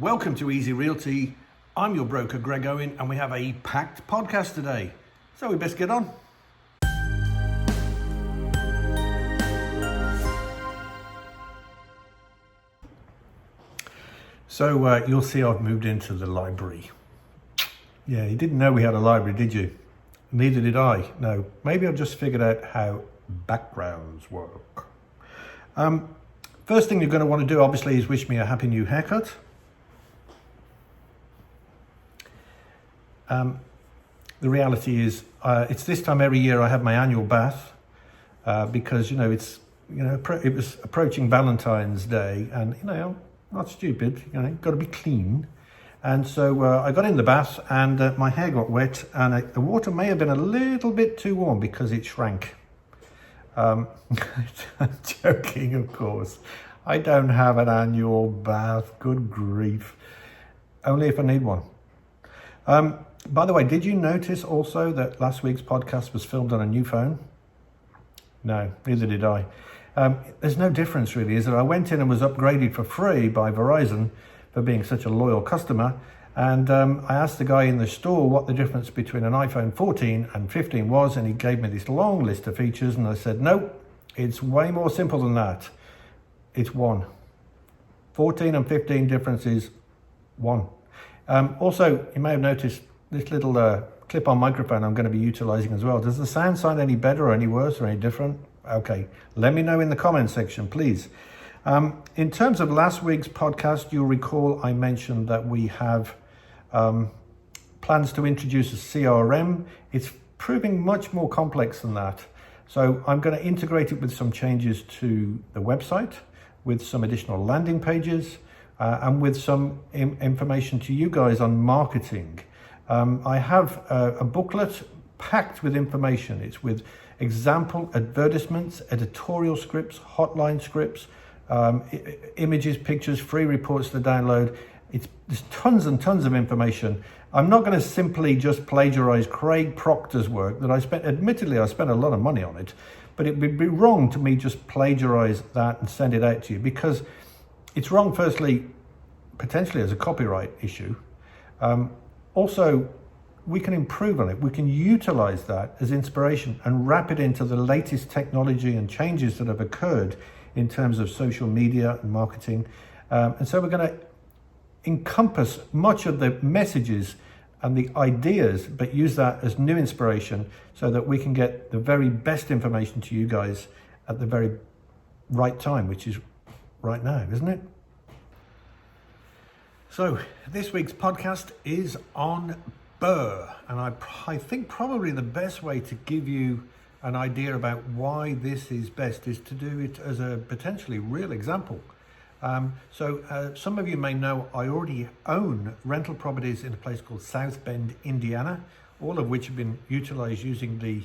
Welcome to Easy Realty. I'm your broker, Greg Owen, and we have a packed podcast today. So we best get on. So you'll see I've moved into the library. Yeah, you didn't know we had a library, did you? Neither did I. No, maybe I've just figured out how backgrounds work. First thing you're going to want to do, obviously, is wish me a happy new haircut. The reality is, it's this time every year I have my annual bath because it was approaching Valentine's Day, and I'm not stupid. Got to be clean, and so I got in the bath, and my hair got wet, and the water may have been a little bit too warm because it shrank. I'm joking, of course. I don't have an annual bath. Good grief! Only if I need one. By the way, did you notice also that last week's podcast was filmed on a new phone? No, neither did I. There's no difference really, is there? I went in and was upgraded for free by Verizon for being such a loyal customer. And I asked the guy in the store what the difference between an iPhone 14 and 15 was. And he gave me this long list of features. And I said, no, it's way more simple than that. It's one. 14 and 15 difference is one. Also, you may have noticed this little clip-on microphone I'm going to be utilizing as well. Does the sound sound any better or any worse or any different? Okay, let me know in the comment section, please. In terms of last week's podcast, you'll recall I mentioned that we have plans to introduce a CRM. It's proving much more complex than that. So I'm going to integrate it with some changes to the website, with some additional landing pages, and with some information to you guys on marketing. I have a booklet packed with information. It's with example advertisements, editorial scripts, hotline scripts, images, pictures, free reports to download. There's tons and tons of information. I'm not going to simply just plagiarize Craig Proctor's work that I spent a lot of money on it, but it would be wrong to me just plagiarize that and send it out to you, because it's wrong, firstly, potentially as a copyright issue. Also, we can improve on it. We can utilize that as inspiration and wrap it into the latest technology and changes that have occurred in terms of social media and marketing. And so we're going to encompass much of the messages and the ideas, but use that as new inspiration so that we can get the very best information to you guys at the very right time, which is right now, isn't it? So this week's podcast is on BRRRR, and I think probably the best way to give you an idea about why this is best is to do it as a potentially real example. Some of you may know I already own rental properties in a place called South Bend, Indiana, all of which have been utilized using the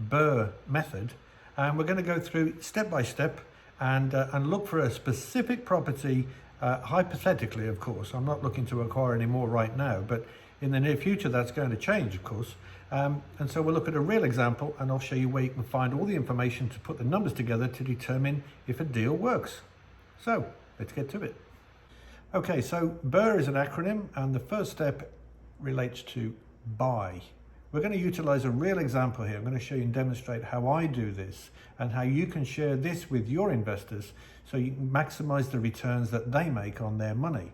BRRRR method. And we're going to go through step by step and look for a specific property. Hypothetically, of course, I'm not looking to acquire any more right now, but in the near future, that's going to change, of course. And so we'll look at a real example, and I'll show you where you can find all the information to put the numbers together to determine if a deal works. So let's get to it. Okay, so BRRRR is an acronym, and the first step relates to buy. We're going to utilize a real example here. I'm going to show you and demonstrate how I do this and how you can share this with your investors so you can maximize the returns that they make on their money.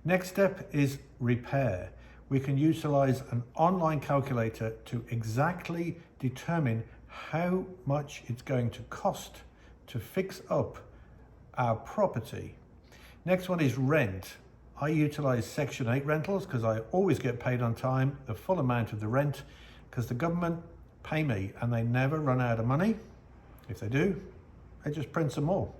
Next step is repair. We can utilize an online calculator to exactly determine how much it's going to cost to fix up our property. Next one is rent. I utilize Section 8 rentals because I always get paid on time, the full amount of the rent, because the government pay me and they never run out of money. If they do, they just print some more.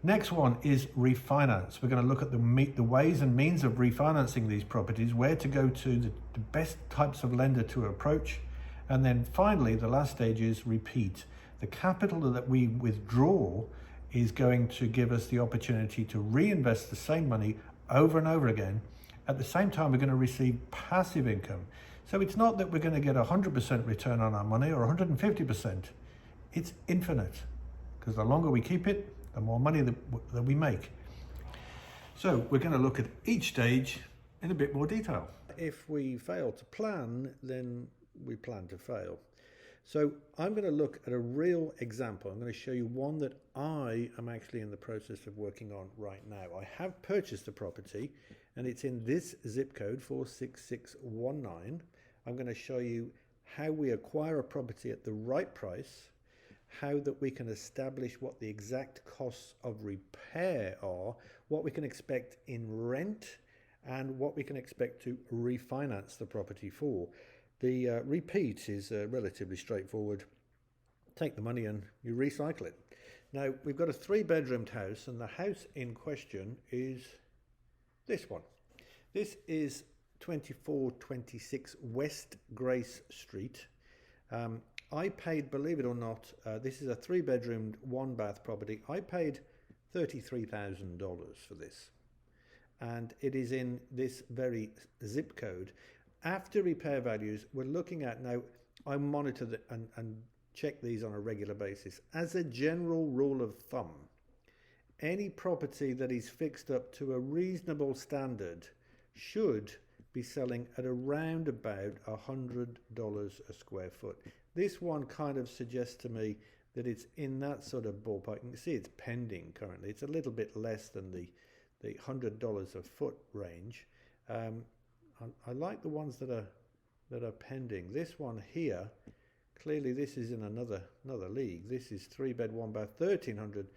Next one is refinance. We're going to look at the ways and means of refinancing these properties, where to go to, the best types of lender to approach. And then finally, the last stage is repeat. The capital that we withdraw is going to give us the opportunity to reinvest the same money over and over again. At the same time, we're going to receive passive income. So it's not that we're going to get 100% return on our money or 150%. It's infinite, because the longer we keep it, the more money that we make. So we're going to look at each stage in a bit more detail. If we fail to plan, then we plan to fail. So I'm going to look at a real example. I'm going to show you one that I am actually in the process of working on right now. I have purchased a property and it's in this zip code 46619. I'm going to show you how we acquire a property at the right price, how that we can establish what the exact costs of repair are, what we can expect in rent, and what we can expect to refinance the property for. The repeat is relatively straightforward. Take the money and you recycle it. Now, we've got a 3-bedroomed house, and the house in question is this one. This is 2426 West Grace Street. I paid, believe it or not, this is a 3-bedroomed, 1-bath property. I paid $33,000 for this. And it is in this very zip code. After repair values, we're looking at, now I monitor and check these on a regular basis. As a general rule of thumb, any property that is fixed up to a reasonable standard should be selling at around about $100 a square foot. This one kind of suggests to me that it's in that sort of ballpark. You can see it's pending currently. It's a little bit less than the $100 a foot range. I like the ones that are pending. This one here, clearly this is in another league. This is 3-bed, 1-bath, 1,300,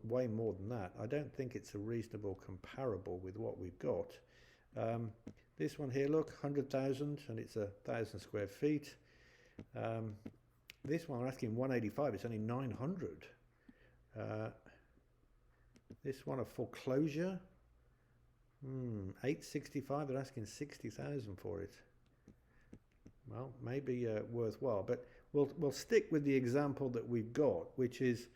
way more than that. I don't think it's a reasonable comparable with what we've got. This one here, look, 100,000, and it's 1,000 square feet. This one, we're asking 185, it's only 900. This one, a foreclosure, 865, they're asking 60,000 for it. Well, maybe worthwhile, but we'll stick with the example that we've got, which is,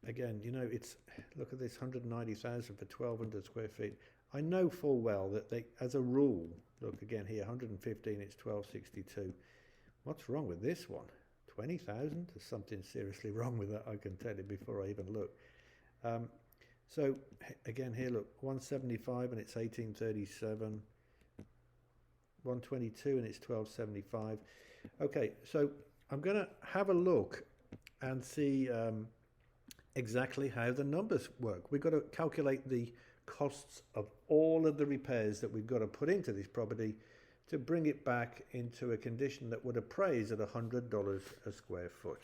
again, you know, it's, look at this, 190,000 for 1,200 square feet. I know full well that they, as a rule, look again here, 115, it's 1,262. What's wrong with this one? 20,000? There's something seriously wrong with that, I can tell you before I even look. So again here, look, 175 and it's 1837. 122 and it's 1275. Okay, so I'm going to have a look and see exactly how the numbers work. We've got to calculate the costs of all of the repairs that we've got to put into this property to bring it back into a condition that would appraise at $100 a square foot.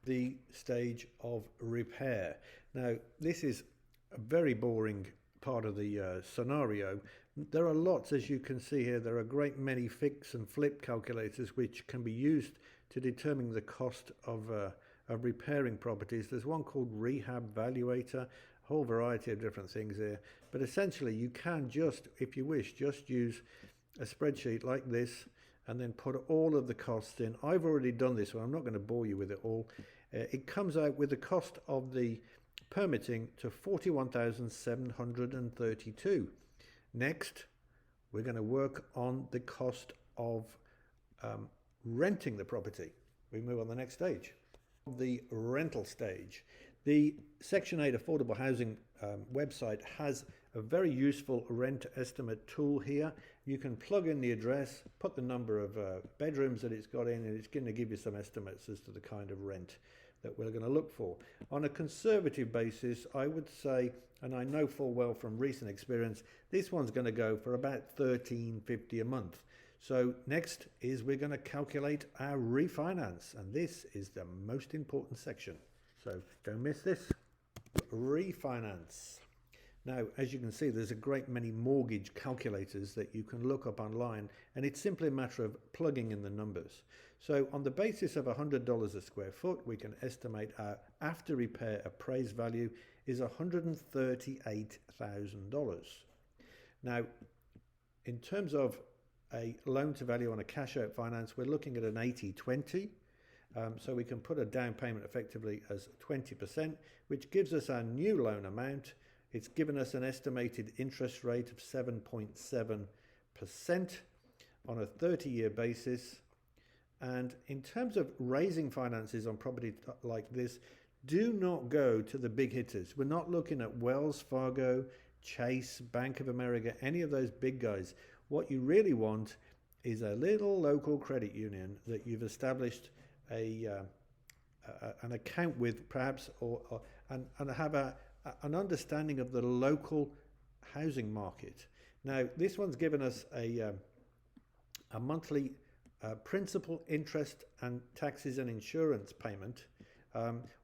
The stage of repair. Now, this is a very boring part of the scenario. There are lots, as you can see here, there are a great many fix and flip calculators which can be used to determine the cost of repairing properties. There's one called Rehab-Valuator, a whole variety of different things here. But essentially you can just, if you wish, just use a spreadsheet like this and then put all of the costs in. I've already done this, so I'm not going to bore you with it all. It comes out with the cost of the permitting to $41,732. Next, we're going to work on the cost of renting the property. We move on the next stage. The rental stage. The Section 8 Affordable Housing website has a very useful rent estimate tool here. You can plug in the address, put the number of bedrooms that it's got in, and it's going to give you some estimates as to the kind of rent that we're going to look for. On a conservative basis, I would say, and I know full well from recent experience, this one's going to go for about $1,350 a month. So next is we're going to calculate our refinance, and this is the most important section. So don't miss this. Refinance. Now, as you can see, there's a great many mortgage calculators that you can look up online, and it's simply a matter of plugging in the numbers. So on the basis of $100 a square foot, we can estimate our after repair appraised value is $138,000. Now, in terms of a loan to value on a cash out finance, we're looking at an 80-20. So we can put a down payment effectively as 20%, which gives us our new loan amount. It's given us an estimated interest rate of 7.7% on a 30-year basis. And in terms of raising finances on property like this, do not go to the big hitters. We're not looking at Wells Fargo, Chase, Bank of America, any of those big guys. What you really want is a little local credit union that you've established an account with, perhaps, and have an understanding of the local housing market. Now, this one's given us a monthly principal, interest, and taxes and insurance payment.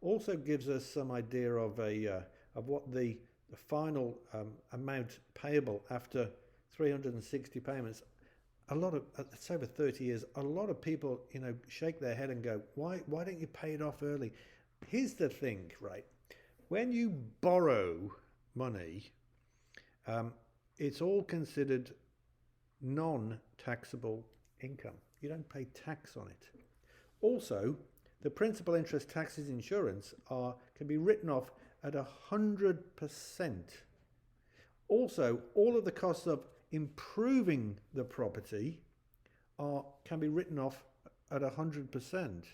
Also gives us some idea of what the final amount payable after 360 payments. It's over 30 years. A lot of people, shake their head and go, why don't you pay it off early? Here's the thing, right? When you borrow money, it's all considered non-taxable income. You don't pay tax on it. Also, the principal, interest, taxes, insurance can be written off at 100%. Also, all of the costs of improving the property can be written off at 100%.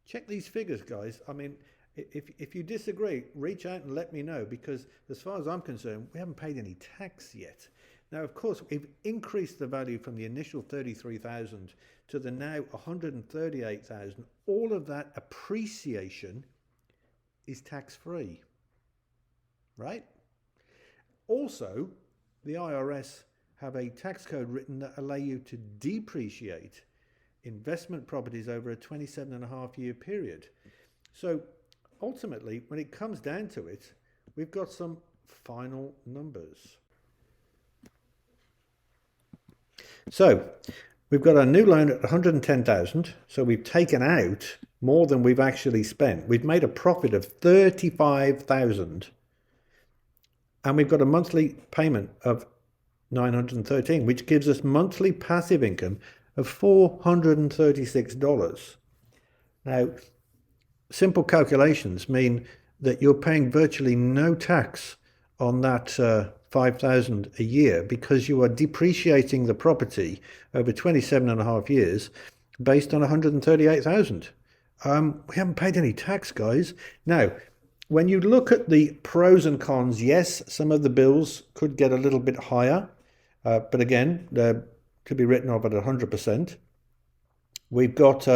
Check these figures, guys. I mean, if you disagree, reach out and let me know, because as far as I'm concerned, we haven't paid any tax yet. Now, of course, we've increased the value from the initial 33,000 to the now 138,000. All of that appreciation is tax-free, right? Also, the IRS have a tax code written that allow you to depreciate investment properties over a 27.5-year period. So ultimately, when it comes down to it, we've got some final numbers. So we've got a new loan at 110,000. So we've taken out more than we've actually spent. We've made a profit of 35,000, and we've got a monthly payment of 913, which gives us monthly passive income of $436. Now, simple calculations mean that you're paying virtually no tax on that 5,000 a year, because you are depreciating the property over 27.5 years based on 138,000. We haven't paid any tax, guys. Now, when you look at the pros and cons, yes, some of the bills could get a little bit higher, but again, they could be written off at 100%. We've got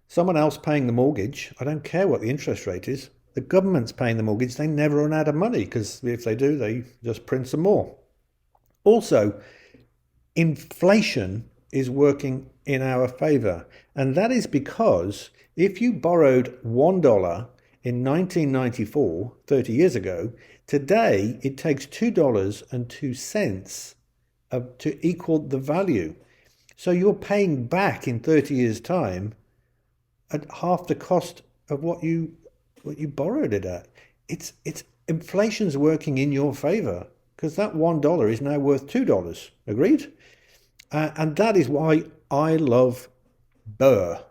someone else paying the mortgage. I don't care what the interest rate is. The government's paying the mortgage. They never run out of money, because if they do, they just print some more. Also, inflation is working in our favor. And that is because if you borrowed $1 in 1994, 30 years ago, today it takes $2.02 to equal the value. So you're paying back in 30 years' time at half the cost of what you borrowed it at. It's inflation's working in your favor, because that $1 is now worth $2. Agreed? And that is why I love BRRRR.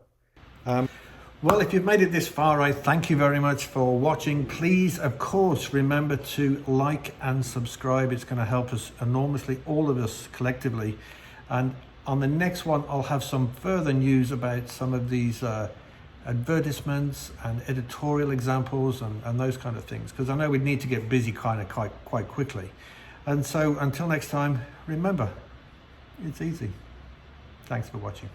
Well, if you've made it this far, I thank you very much for watching. Please, of course, remember to like and subscribe. It's going to help us enormously, all of us collectively. And on the next one, I'll have some further news about some of these advertisements and editorial examples and those kind of things, because I know we need to get busy quite quickly. And so until next time, remember, it's easy. Thanks for watching.